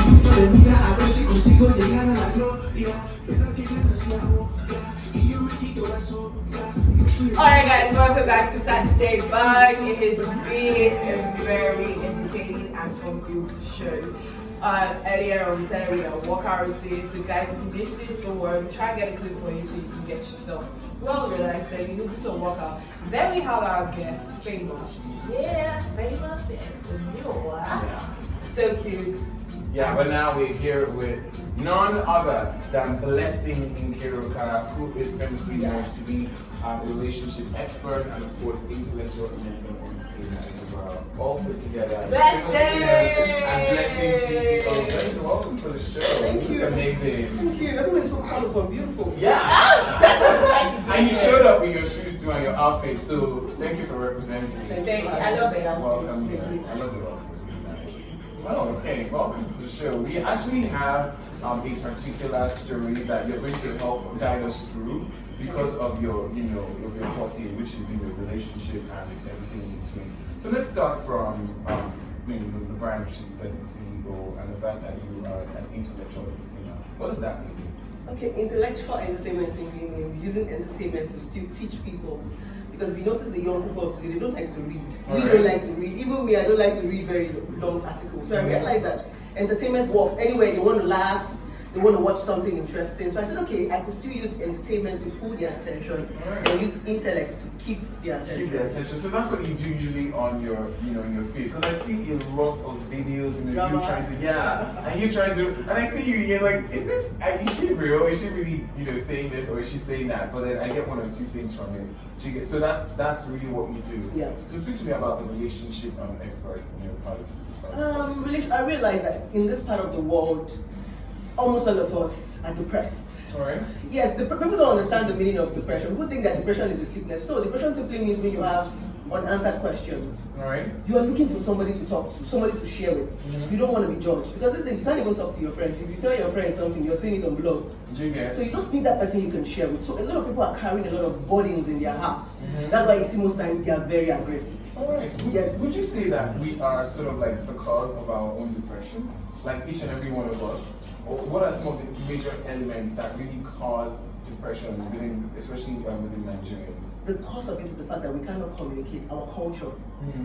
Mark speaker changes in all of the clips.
Speaker 1: Mira a ver si consigo llegar a la gloria. Pero que gracia y yo me quito la sombra.
Speaker 2: Alright guys, welcome back to Saturday Bug. It has been a very entertaining and fun-filled show. Earlier on we said we had a workout routine, so guys if you missed it, don't worry, we'll try and get a clip for you so you can get yourself well relaxed and you need to do some workout. Then we have our guest, Famous. Yeah, Famous the Escondido. So cute.
Speaker 3: Yeah, but now we're here with none other than Blessing Nkirokara, who is famously known to be a relationship expert and of course intellectual and mental entertainer as well. All put together.
Speaker 2: Blessing!
Speaker 3: And Blessing CEO. Blessing, welcome to the show.
Speaker 4: Thank you.
Speaker 3: Amazing.
Speaker 4: Thank you. Everyone's so colorful and beautiful.
Speaker 3: Yeah.
Speaker 2: That's what I'm trying to do.
Speaker 3: And you showed up with your shoes too and your outfit, so thank you for representing.
Speaker 2: Thank you. I love the outfits.
Speaker 3: Welcome.
Speaker 2: It's
Speaker 3: Yeah.
Speaker 2: really
Speaker 3: I love the
Speaker 2: nice.
Speaker 3: outfits. Oh, okay. Welcome to the show. We actually have a particular story that you're going to help guide us through because of your, you know, of your forte, which is in your relationship and everything in between. So let's start from the brand, which is Blessing CEO, and the fact that you are an intellectual entertainer. What does that mean?
Speaker 4: Okay, intellectual entertainment simply means using entertainment to still teach people. Because we notice the young people of today, they don't like to read. We don't like to read. Even me, I don't like to read very long articles. So I realized that entertainment works anywhere. They want to laugh, they want to watch something interesting. So I said, okay, I could still use entertainment to pull their attention and use intellect to keep their attention.
Speaker 3: Keep their attention. So that's what you do usually on your, you know, in your feed. Because I see a lot of videos, you know, you trying to, and you trying to, and I see you're like, is she real? Is she really, you know, saying this or is she saying that? But then I get one or two things from it. So that's really what you do.
Speaker 4: Yeah.
Speaker 3: So speak to me about the relationship expert, you know, part of this.
Speaker 4: I realized that in this part of the world, almost all of us are depressed.
Speaker 3: All right.
Speaker 4: Yes, people don't understand the meaning of depression. People think that depression is a sickness. No, depression simply means when you have unanswered questions.
Speaker 3: All right.
Speaker 4: You are looking for somebody to talk to, somebody to share with. You don't want to be judged. Because these days, you can't even talk to your friends. If you tell your friends something, you're seeing it on blogs. So you just need that person you can share with. So a lot of people are carrying a lot of burdens in their hearts. That's why you see most times they are very aggressive.
Speaker 3: All right.
Speaker 4: Yes.
Speaker 3: Would you say that we are sort of like the cause of our own depression? Like each and every one of us? Or what are some of the major elements that really cause depression, especially within Nigerians?
Speaker 4: The cause of it is the fact that we cannot communicate. Our culture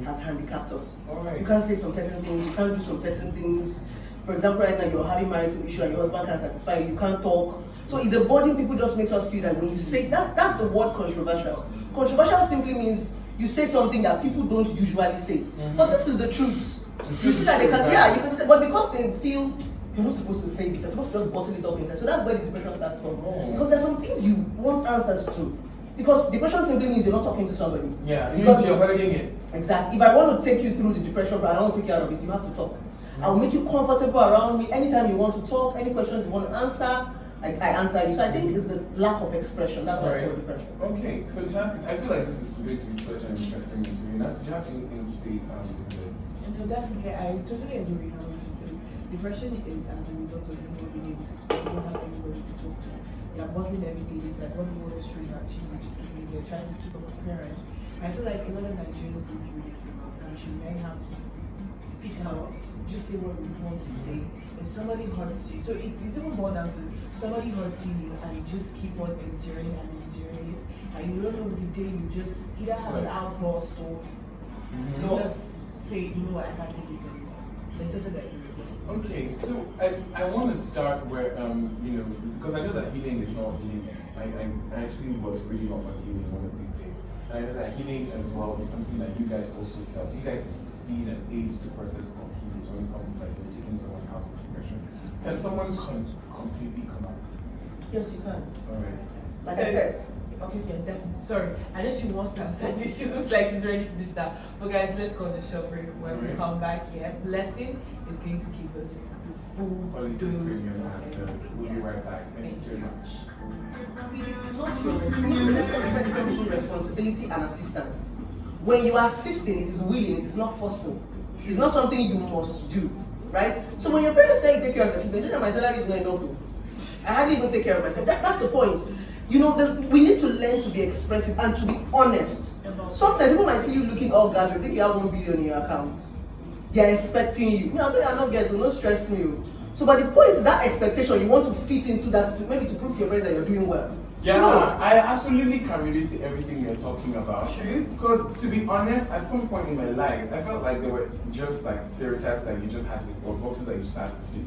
Speaker 4: has handicapped us.
Speaker 3: Right.
Speaker 4: You can't say some certain things, you can't do some certain things. For example, right now you're having marital issue and your husband can't satisfy you, you can't talk. So it's a burden people just makes us feel that when you say, that's the word controversial. Controversial simply means you say something that people don't usually say. But this is the truth. You see that they can, you can say, but because they feel you're not supposed to say this, you're supposed to just bottle it up inside. So that's where the depression starts from. Because there's some things you want answers to. Because depression simply means you're not talking to somebody.
Speaker 3: Yeah, it
Speaker 4: because
Speaker 3: means you're hurting it.
Speaker 4: Exactly. If I want to take you through the depression, but I don't want to take you out of it, you have to talk. I'll make you comfortable around me. Anytime you want to talk, any questions you want to answer, I answer you. So I think it's the lack of expression. That's why I call depression.
Speaker 3: Okay, fantastic. I feel like this is going to be such an interesting interview. Nat, do you have anything to say to this?
Speaker 5: No, definitely. I totally agree with how she says. Depression is as a result of you not being able to speak. You don't have anybody to talk to. You're working every day. It's like what you want to stream at you, just keeping there, trying to keep up with parents. I feel like a lot of Nigerians go through this a lot, and we should learn how to just speak out, just say what we want to say. If somebody hurts you, so it's even more down to somebody hurting you and you just keep on enduring and enduring it, and you don't know the day you just either have an outburst or you just say, you know what, I can't take this anymore. So it's also that.
Speaker 3: Okay, so I want to start where, you know, because I know that healing is not healing. I actually was reading up on healing one of these days. And I know that healing as well is something that you guys also help. You guys speed and aid the process of healing when it comes to like taking someone out of depression. Can someone completely come out of it?
Speaker 4: Yes, you can.
Speaker 3: Alright.
Speaker 4: Like I said.
Speaker 2: Okay, yeah, definitely. Sorry, I know she wants to answer this. She looks like she's ready to dish that. But guys, let's go on the short break. When we come back here, Blessing is going to give us the full
Speaker 3: Quality
Speaker 2: dose.
Speaker 3: premium answers. We'll be right back. Thank you so much.
Speaker 4: It is not your responsibility. There's a difference between responsibility and assistant. When you are assisting, it is willing, it is not forceful. It's not something you must do, right? So when your parents say take care of yourself, you my salary is not enough. I hardly even take care of myself. That's the point. You know, we need to learn to be expressive and to be honest. Sometimes people might see you looking all guys, they think you have 1 billion in your account. They are expecting you. I'll tell you, I'm not getting, don't stress me. So, but the point is that expectation, you want to fit into that, to maybe to prove to your friends that you're doing well.
Speaker 3: Yeah,
Speaker 4: No.
Speaker 3: I absolutely can relate to everything you're talking about.
Speaker 2: True.
Speaker 3: Because to be honest, at some point in my life, I felt like there were just like stereotypes that you just had to, or boxes that you just had to,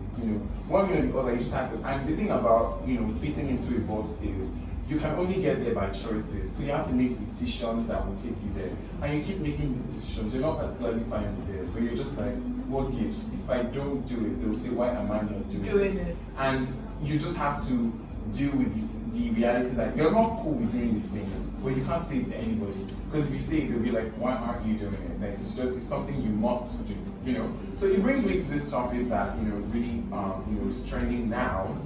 Speaker 3: one way or the other, you just had to. And the thing about, fitting into a box is you can only get there by choices. So you have to make decisions that will take you there. And you keep making these decisions. You're not particularly fine with it, but you're just like, what gives? If I don't do it, they'll say, why am I not doing it? And you just have to deal with the reality that you're not cool with doing these things, but you can't say it to anybody. Because if you say it, they'll be like, why aren't you doing it? Like, it's something you must do, So it brings me to this topic that, really, is trending now,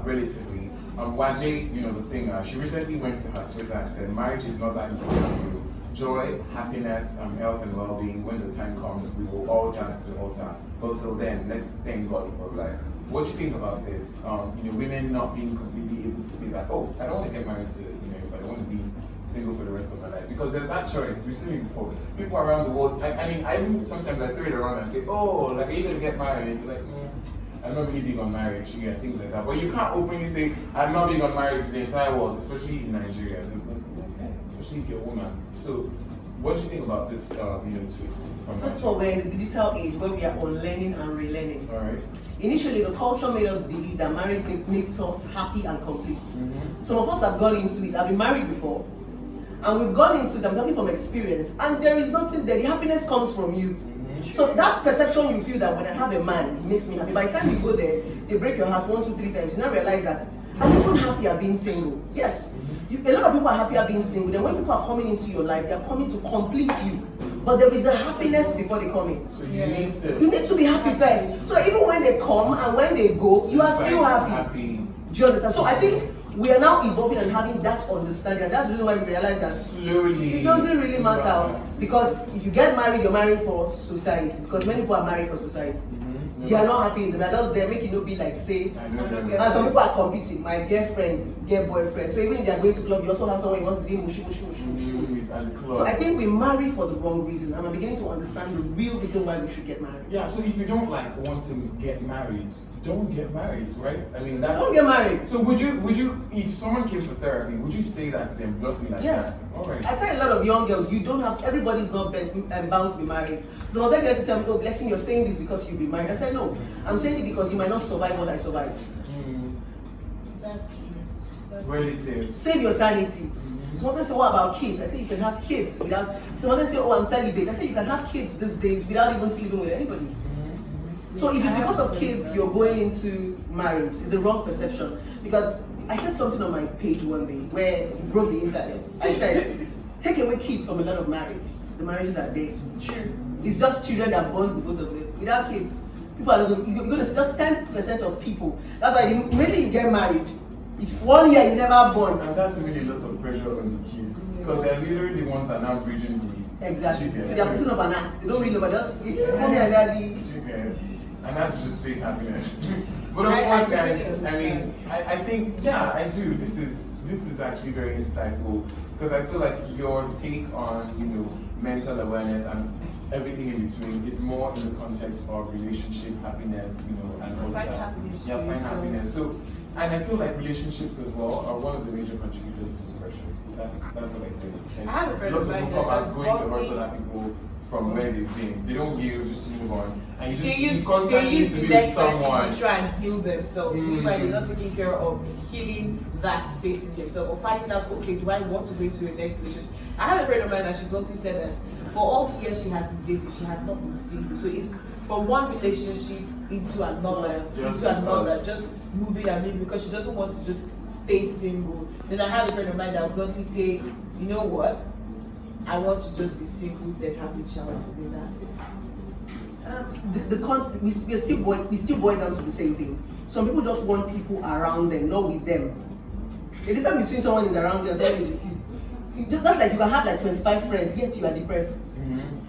Speaker 3: relatively. Waje, the singer, she recently went to her Twitter and said, marriage is not that important to joy, happiness, health, and well-being. When the time comes, we will all dance to the altar. But till then, let's thank God for life. What do you think about this? Women not being completely able to say that, oh, I don't want to get married to, but I want to be single for the rest of my life. Because there's that choice. We've seen it before. People around the world, I even sometimes I throw it around and say, oh, like, are you going to get married? And it's like, I'm not really big on marriage, things like that. But you can't openly say, I'm not big on marriage to the entire world, especially in Nigeria. Especially if you're a woman. So, what do you think about this, tweet from
Speaker 4: First of all, we're in the digital age where we are unlearning and relearning.
Speaker 3: All right.
Speaker 4: Initially, the culture made us believe that marriage makes us happy and complete. Some of us have gone into it. I've been married before. And we've gone into it, I'm talking from experience. And there is nothing there. The happiness comes from you. So that perception you feel that when I have a man, he makes me happy. By the time you go there, they break your heart 1, 2, 3 times. You now realize that I'm even happier being single. Yes. A lot of people are happier being single. Then when people are coming into your life, they are coming to complete you. But there is a happiness before they come in.
Speaker 3: So you
Speaker 4: need to be happy first. So that even when they come and when they go, you are still happy. Do you understand? So I think we are now evolving and having that understanding. And that's the reason why we realize that
Speaker 3: slowly
Speaker 4: it doesn't really matter. Because if you get married, you're married for society. Because many people are married for society. They are not happy in them. They're making you be like, say, and some people are competing. My girlfriend, get boyfriend. So even if they are going to club, you also have someone who wants to be mushy. So I think we marry for the wrong reason. And I'm beginning to understand the real reason why we should get married.
Speaker 3: Yeah, so if you don't want to get married, don't get married, right? I mean,
Speaker 4: don't get married.
Speaker 3: So would you, if someone came for therapy, would you say that to them bluntly like
Speaker 4: yes.
Speaker 3: that? All right.
Speaker 4: I tell a lot of young girls, you don't have to, everybody's not bound to be married. So some of them guys tell me, oh, Blessing, you're saying this because you'll be married. I said, no, I'm saying it because you might not survive what I survived.
Speaker 5: That's true.
Speaker 3: Relative.
Speaker 4: Save your sanity. Some of them say, what about kids? I say you can have kids without. Some of them say, oh, I'm celibate. I say you can have kids these days without even sleeping with anybody. So if it's because of kids you're going into marriage, it's the wrong perception. Because I said something on my page one day where it broke the internet. I said, take away kids from a lot of marriages. The marriages are dead.
Speaker 2: True.
Speaker 4: It's just children that bonds the both of them. Without kids, people are not going. You're going to see just 10% of people. That's why really you get married. If 1 year you never born.
Speaker 3: And that's really lots of pressure on the kids. Because they're literally the ones that are now bridging the
Speaker 4: exactly.
Speaker 3: chicken.
Speaker 4: So they are putting up an act. They don't really know, but just mommy and daddy.
Speaker 3: Chicken. And that's just fake happiness. But of course, guys, I mean, I think, yeah, I do. This is actually very insightful because I feel like your take on, mental awareness and everything in between is more in the context of relationship happiness, and all
Speaker 5: Find
Speaker 3: that.
Speaker 5: happiness.
Speaker 3: Yeah, find happiness. So, and I feel like relationships as well are one of the major contributors to depression. That's what I think.
Speaker 5: I have a friend
Speaker 3: Lots
Speaker 5: of
Speaker 3: of
Speaker 5: mine
Speaker 3: people come
Speaker 5: that's
Speaker 3: out going to hurt
Speaker 5: walking-
Speaker 3: other people from where they've been. They don't heal just to move on. And you just
Speaker 2: They
Speaker 3: you
Speaker 2: use
Speaker 3: constantly need to
Speaker 2: the
Speaker 3: be
Speaker 2: next
Speaker 3: with
Speaker 2: person
Speaker 3: someone.
Speaker 2: to try and heal themselves. Meanwhile, they're not
Speaker 3: Mm.
Speaker 2: taking care of healing that space in themselves or finding out, okay, do I want to go into a next relationship? I had a friend of mine that she bluntly said that for all the years she has been dating, she has not been single. So it's from one relationship into another, just moving and moving because she doesn't want to just stay single. Then I had a friend of mine that would bluntly say, you know what? I want to just be single, then have a child, and then that's it.
Speaker 4: We still boils down to the same thing. Some people just want people around them, not with them. The difference between someone is around you and someone is with you. Just like you can have like 25 friends, yet you are depressed.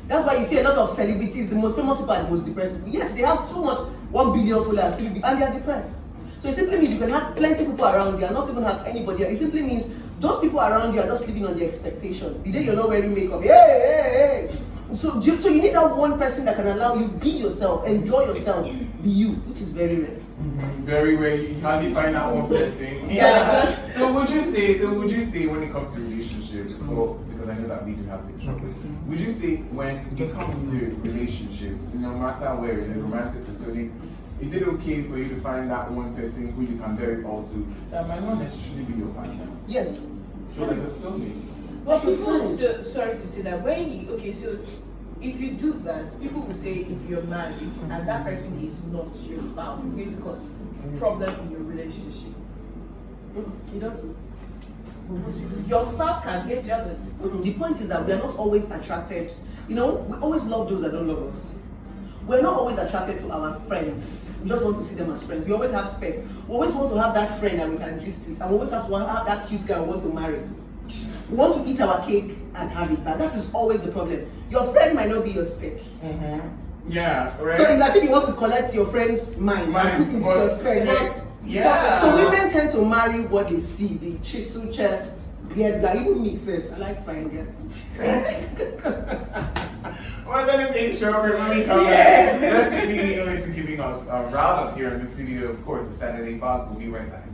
Speaker 4: That's why you see a lot of celebrities, the most famous people are the most depressed people. Yes, they have too much, 1 billion followers, 3 billion, and they are depressed. So it simply means you can have plenty of people around you and not even have anybody. It simply means those people around you are not sleeping on the expectation. The day you're not wearing makeup, hey, So you need that one person that can allow you be yourself, enjoy yourself, be you, which is very rare.
Speaker 3: Very rare. You hardly find that one person.
Speaker 2: Yeah.
Speaker 3: So would you say when it comes to relationships, or because I know that we do have to, would you say when it comes to relationships, no matter where it is, romantic, platonic, is it okay for you to find that one person who you can bear it all to that might not necessarily be your partner?
Speaker 4: Yes.
Speaker 3: So like the soulmates.
Speaker 2: But people, so, sorry to say that when you, okay, so if you do that, people will say if you're married and that person is not your spouse, it's going to cause problem in your relationship.
Speaker 4: It doesn't.
Speaker 2: Your spouse can get jealous.
Speaker 4: The point is that we are not always attracted. You know, we always love those that don't love us. We're not always attracted to our friends. We just want to see them as friends. We always have spec. We always want to have that friend that we can gist with. And we always have to have that cute guy we want to marry. We want to eat our cake and have it back. That is always the problem. Your friend might not be your spec.
Speaker 3: Yeah, right.
Speaker 4: So it's as if you want to collect your friend's mind.
Speaker 3: Yeah.
Speaker 4: So women tend to marry what they see. The chisel chest, beard guy, even me self. I like fine girls.
Speaker 3: We're gonna take a short break when we come back. Let's see who is keeping us riled up here in the studio. Of course, the Saturday Bob. We'll be right back.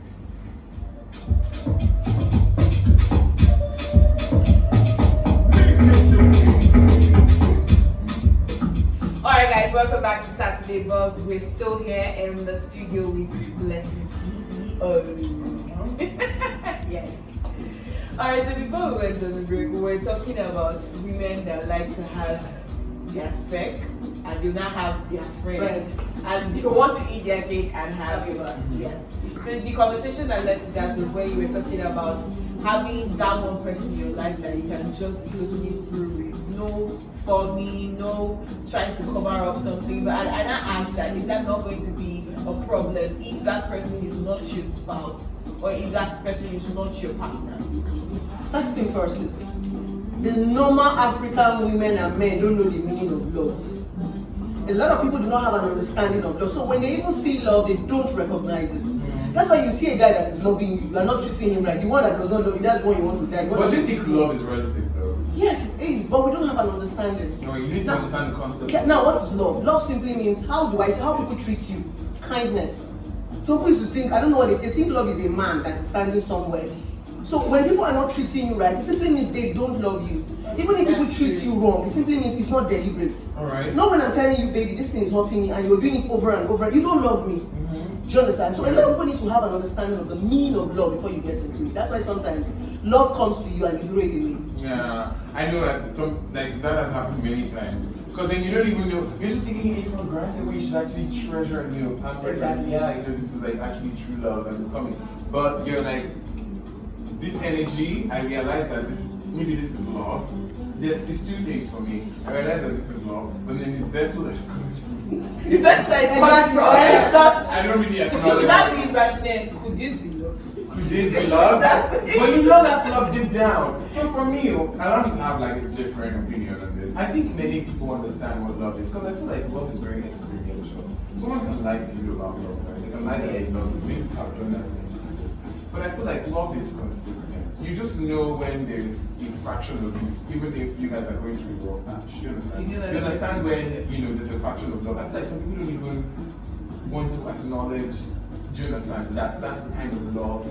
Speaker 2: Alright guys, welcome back to Saturday Bug. We're still here in the studio with Blessing CEO. Yes. Alright, so before we went on the break, we were talking about women that like to have their spec and do not have their friends. And they want to eat their cake and have it. Yes. So the conversation that led to that was when you were talking about having that one person in your life that you can just totally through it. No for me, no trying to cover up something. But I asked that, is that not going to be a problem if that person is not your spouse or if that person is not your partner?
Speaker 4: First thing first is, the normal African women and men don't know the meaning of love. A lot of people do not have an understanding of love. So when they even see love, they don't recognize it. That's why you see a guy that is loving you, you are not treating him right. The one that does not love you, that's the one you want to die.
Speaker 3: But do you think love is relative though?
Speaker 4: Yes, it is, but we don't have an understanding.
Speaker 3: No, you need to understand the concept.
Speaker 4: Now, what is love? Love simply means how people treat you. Kindness. So people used to think, I don't know what they think love is a man that is standing somewhere. So when people are not treating you right, it simply means they don't love you. Even if people treat you wrong, it simply means it's not deliberate.
Speaker 3: Alright.
Speaker 4: Not when I'm telling you, baby, this thing is hurting me and you're doing it over and over, you don't love me. Do you understand? So a lot of people need to have an understanding of the meaning of love before you get into it. That's why sometimes love comes to you and you throw it away.
Speaker 3: Yeah, I know that that has happened many times. Because then you don't even know, you're just taking it for granted when you should actually treasure and pamper.
Speaker 4: Exactly.
Speaker 3: Yeah, this is like actually true love and it's coming. But you're like, this energy, I realize that maybe this is love. It's two things for me. I realize that this is love, but then the vessel that's coming from
Speaker 2: The person that is coming from it
Speaker 3: I don't really
Speaker 2: Could
Speaker 3: acknowledge
Speaker 2: that be rational? Could this be love?
Speaker 3: Could this be love? But you know that's love deep down. So for me, allow me to have like a different opinion on this. I think many people understand what love is because I feel like love is very experiential. Someone can lie to you about love, right? They can lie that they love you. Maybe I've done that. But I feel like love is consistent. You just know when there's a fraction of it, even if you guys are going through a rough patch. You understand? You understand when there's a fraction of love. I feel like some people don't even want to acknowledge. Do you understand? That's the kind of love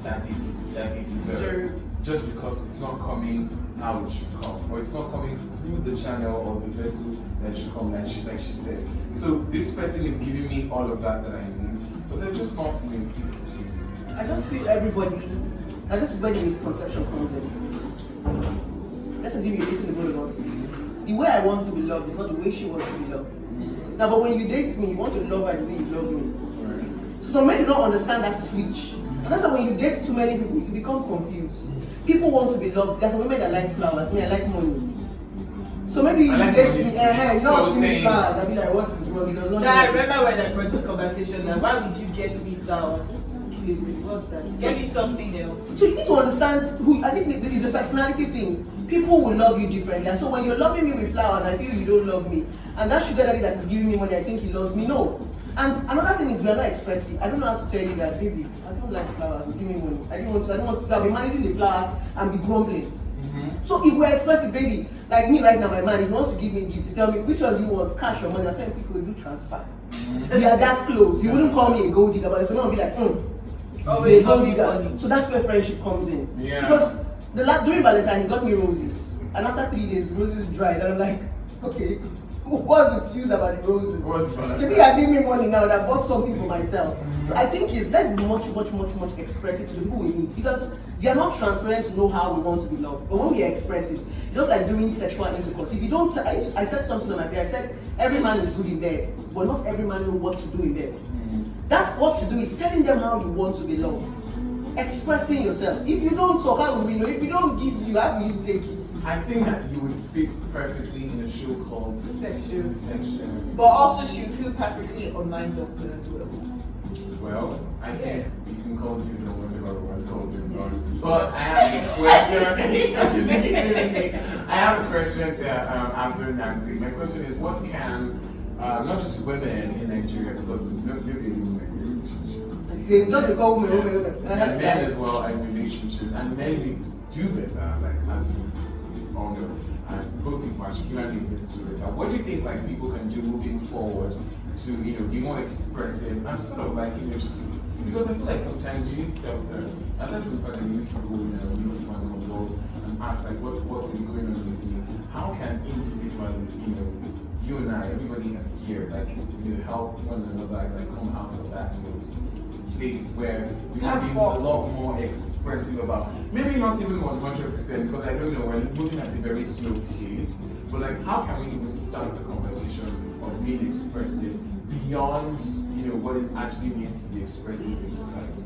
Speaker 3: that it deserves. Just because it's not coming how it should come, or it's not coming through the channel or the vessel that should come, like she said. So this person is giving me all of that I need, but they're just not insisting.
Speaker 4: I just feel this is where the misconception comes in. Let's assume you're dating the both of us. The way I want to be loved is not the way she wants to be loved. Now, but when you date me, you want to love her the way you love me.
Speaker 3: Right.
Speaker 4: So some men do not understand that switch. And that's why when you date too many people, you become confused. People want to be loved. There's some women that like flowers, me, I like money. So maybe you
Speaker 3: like
Speaker 4: date
Speaker 3: money.
Speaker 4: me, you know what's me flowers. I'll be like, what is wrong? He does not
Speaker 2: I
Speaker 4: know.
Speaker 2: remember when I brought this conversation, like, why would you get me flowers? What's that? Get me something else.
Speaker 4: So you need to understand who, I think it's a personality thing. People will love you differently. And so when you're loving me with flowers, I feel you don't love me. And that sugar daddy that is giving me money, I think he loves me. No. And another thing is we are not expressive. I don't know how to tell you that, baby, I don't like flowers, give me money. I don't want to, I'll be managing the flowers and be grumbling. So if we're expressive, baby, like me right now, my man, if he wants to give me a gift, to tell me which one do you want, cash or money, I'm telling people do transfer. We are that close. You wouldn't call me a gold digger, but someone will be like, a gold digger. So that's where friendship comes in.
Speaker 3: Yeah.
Speaker 4: Because during Valentine, he got me roses, and after 3 days, roses dried, and I'm like, okay, what's the fuse about the roses? Maybe I give me money now that I bought something for myself. So I think let's be much expressive to the people we meet, because they are not transparent to know how we want to be loved. But when we are expressive, just like during sexual intercourse, if you don't, I said something on my page. I said every man is good in bed, but not every man knows what to do in bed. That's what to do, is telling them how you want to be loved. Expressing yourself. If you don't talk, how will we know? If you don't give you, how will you take it?
Speaker 3: I think that you would fit perfectly in a show called
Speaker 2: Section. But also she would feel perfectly online doctor as well.
Speaker 3: Well, I think you can call James on whatever one's called James on. But I have a question. I have a question to after Nancy. My question is, what can not just women in Nigeria, because nobody in relationships.
Speaker 4: Same, just call women.
Speaker 3: And men as well in relationships, and men need to do better, like as we all know. And both people particularly exist to do better. What do you think like people can do moving forward to be more expressive and sort of like just because I feel like sometimes you need self-care. Aside from the fact that you need to go meet one of those and ask like what will be going on with me. How can individually you and I, everybody here, like help one another like come out of that place where we can be a lot more expressive about, maybe not even 100%, because I don't know, we're moving at a very slow pace, but like how can we even start the conversation of being expressive beyond what it actually means to be expressive in society?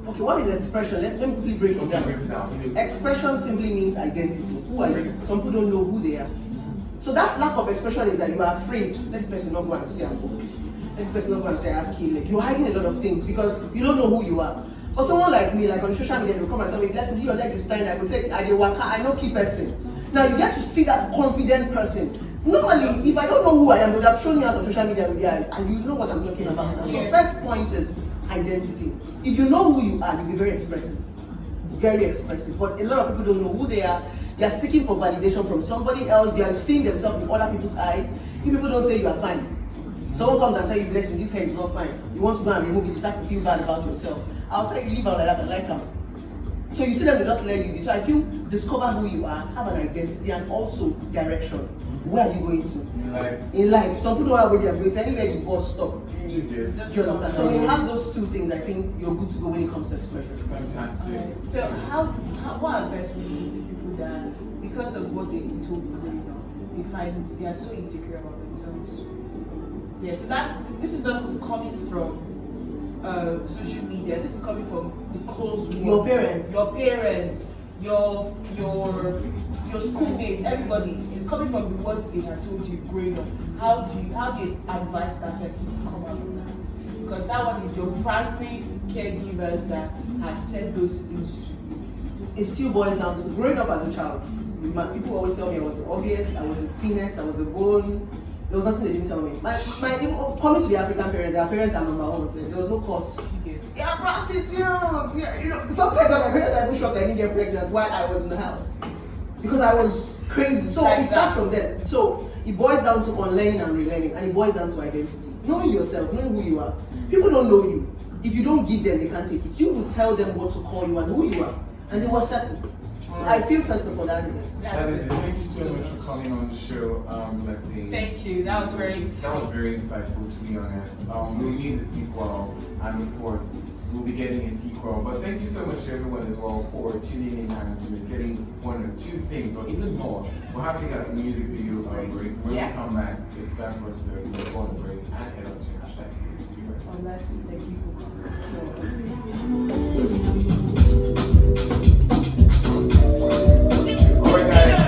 Speaker 4: Okay, what is expression? Let me quickly break it down. Expression simply means identity. Who are you? Some people don't know who they are. So that lack of expression is that you are afraid. Let this person not go and say I'm old. Let this person not go and say I have key leg. You're hiding a lot of things because you don't know who you are. But someone like me, like on social media, will come and tell me, "Blessing, see your leg is fine." I will say, I know key person. Now you get to see that confident person. Normally, if I don't know who I am, they would have thrown me out of social media with their eyes, and you know what I'm talking about now. So first point is identity. If you know who you are, you'll be very expressive. Very expressive. But a lot of people don't know who they are. They are seeking for validation from somebody else. They are seeing themselves in other people's eyes. You people don't say you are fine. Someone comes and tells you, "Blessing, this hair is not fine." You want to go and remove it, you start to feel bad about yourself. I'll tell you, leave out like that, I like them. So you see them, they just let you be. So I feel discover who you are, have an identity, and also direction. Where are you going to? In life. Some people don't have where they are going to. Anywhere you go, stop. You understand? So when you have those two things, I think you're good to go when it comes to expression.
Speaker 3: Fantastic.
Speaker 5: So what advice would you give to people that because of what they've been told growing up, they find they are so insecure about themselves? Yeah, so this is not coming from social media. This is coming from the close ones.
Speaker 4: Your parents,
Speaker 5: your schoolmates, everybody. It's coming from the words they have told you growing up. How do you advise that person to come out of that? Because that one is your primary caregivers that have said those things to you.
Speaker 4: It still boils down to growing up as a child. People always tell me I was the ugliest, I was the thinnest, I was the bone. There was nothing they didn't tell me. Coming to the African parents, our parents are number one of them. There was no cause. Yeah, prostitutes. Yeah, sometimes my parents are even shocked I didn't get pregnant while I was in the house because I was crazy. So it starts from there. So it boils down to unlearning and relearning, and it boils down to identity. Knowing yourself, knowing who you are. People don't know you. If you don't give them, they can't take it. You will tell them what to call you and who you are, and they will accept it. So I feel first of all that is it.
Speaker 3: That is it. Thank you so much for coming on the show. Let's see.
Speaker 2: Thank you. That was very insightful.
Speaker 3: That was very insightful, to be honest. We need a sequel, and of course, we'll be getting a sequel. But thank you so much to everyone as well for tuning in and to getting one or two things, or even more. We'll have to get a music video break. When we come back, it's time for us to go on a break and head up to hashtag series.
Speaker 5: Leslie, thank you for coming.
Speaker 3: Alright guys,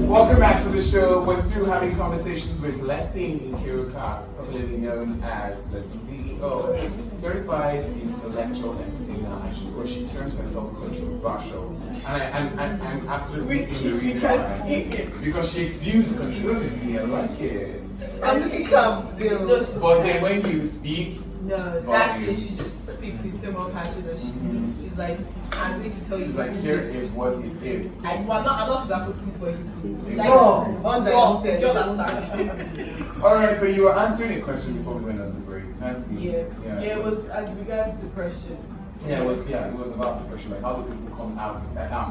Speaker 3: welcome back to the show. We're still having conversations with Blessing Nkiruka, popularly known as Blessing CEO, certified intellectual entertainer, and she terms herself controversial. And I'm absolutely seeing the reason why. Because she exudes controversy, I like it.
Speaker 4: I'm looking calm still.
Speaker 3: But then when you speak,
Speaker 2: No, that's it. She just speaks with so much passion that she needs. She's like, I'm going to tell you
Speaker 3: She's
Speaker 2: this
Speaker 3: like,
Speaker 2: is
Speaker 3: here
Speaker 2: it.
Speaker 3: is what it is.
Speaker 2: I'm not sugarcoating it for you. Like,
Speaker 4: No,
Speaker 2: God, do you understand?
Speaker 3: Alright, so you were answering a question before we went on the break. Nancy.
Speaker 2: Yeah, it was as regards depression.
Speaker 3: Yeah, it was about depression. Like, how do people come out?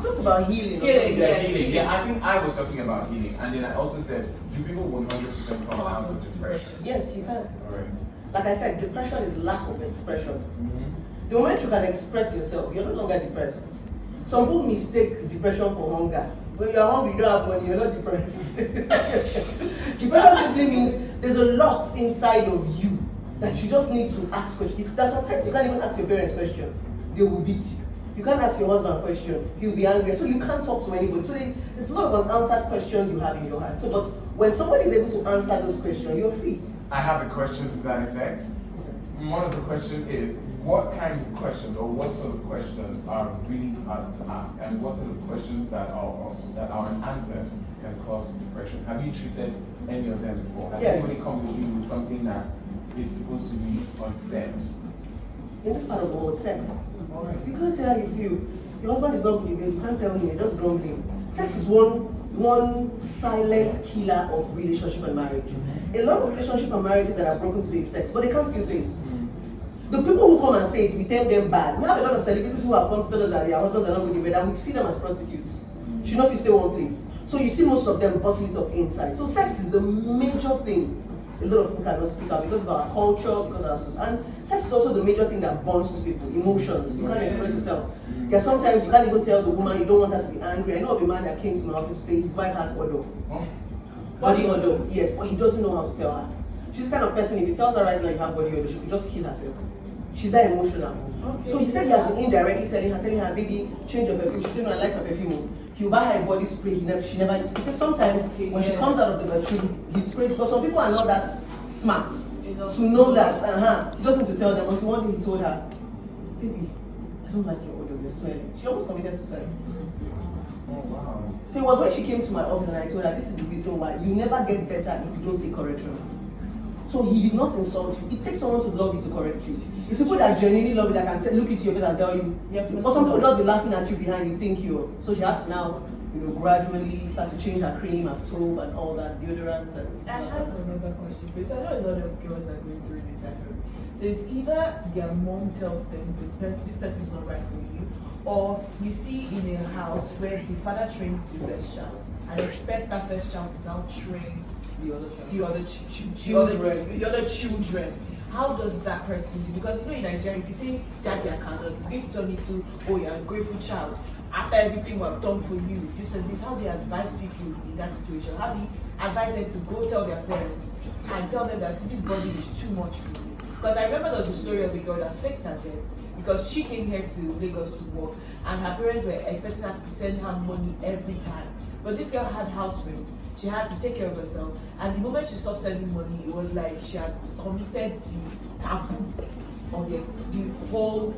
Speaker 4: Talk about healing.
Speaker 2: Healing,
Speaker 3: Yeah,
Speaker 2: yes,
Speaker 3: healing.
Speaker 2: healing.
Speaker 3: Yeah, I think I was talking about healing, and then I also said, do people 100% come out of depression?
Speaker 4: Yes, you can.
Speaker 3: Alright.
Speaker 4: Like I said, depression is lack of expression. The moment you can express yourself, you're no longer depressed. Some people mistake depression for hunger. When you're hungry, you don't have money, you're not depressed. Depression simply means there's a lot inside of you that you just need to ask questions. There's sometimes you can't even ask your parents questions, they will beat you. You can't ask your husband a question, he'll be angry. So you can't talk to anybody. So there's a lot of unanswered questions you have in your heart. So, but when somebody is able to answer those questions, you're free.
Speaker 3: I have a question to that effect. One of the questions is, what kind of questions or what sort of questions are really hard to ask, and what sort of questions that are unanswered can cause depression? Have you treated any of them before? Has
Speaker 4: Yes.
Speaker 3: anybody come to you with something that is supposed to be unsaid?
Speaker 4: In this part of the world, sex. You can't say how you feel. Your husband is not good in bed, you can't tell him, you're just grumbling. Sex is one silent killer of relationship and marriage. A lot of relationship and marriages that are broken today is sex, but they can't still say it. The people who come and say it, we tell them bad. We have a lot of celebrities who have come to tell us that their husbands are not good in bed, and we see them as prostitutes. Should not stay one place. So you see most of them bottle it up inside. So sex is the major thing a lot of people cannot speak out because of our culture, because of our society. And sex is also the major thing that bonds to people. Emotions. You can't express yourself. There are sometimes you can't even tell the woman you don't want her to be angry. I know of a man that came to my office to say his wife has odor. Body odor. Yes, but he doesn't know how to tell her. She's the kind of person, if he tells her right now you have body odor, she could just kill herself. She's that emotional.
Speaker 2: Okay.
Speaker 4: So he said he has been indirectly telling her, baby, change your perfume. She said, no, I like her perfume. He'll buy her a body spray, she never uses. He says sometimes when she comes out of the bedroom, he sprays, but some people are not that smart to know that, he doesn't need to tell them. Until one day he told her, baby, I don't like your odor, you're smelling. She almost committed suicide.
Speaker 3: Oh wow.
Speaker 4: So it was when she came to my office and I told her, this is the reason why you never get better if you don't take correction. So he did not insult you. It takes someone to love you to correct you. It's people that genuinely love you that can look at your face and tell you. But some people just be laughing at you behind you, think you. So she had to now, gradually start to change her cream, her soap, and all that, deodorants and.
Speaker 5: I have another question, because I know a lot of girls are going through this at home. So it's either their mom tells them this person is not right for you, or you see in a house where the father trains the first child and expects that first child to now train the other children. How does that person do? Because in Nigeria, if you say daddy I cannot, it's going to turn into, oh, you're a grateful child. After everything we've done for you, this and this, how do you advise people in that situation? How do you advise them to go tell their parents and tell them that this body is too much for you? Because I remember there was a story of a girl that faked her death because she came here to Lagos to work and her parents were expecting her to be sending her money every time. But this girl had house rent, she had to take care of herself, and the moment she stopped sending money, it was like she had committed the taboo of the whole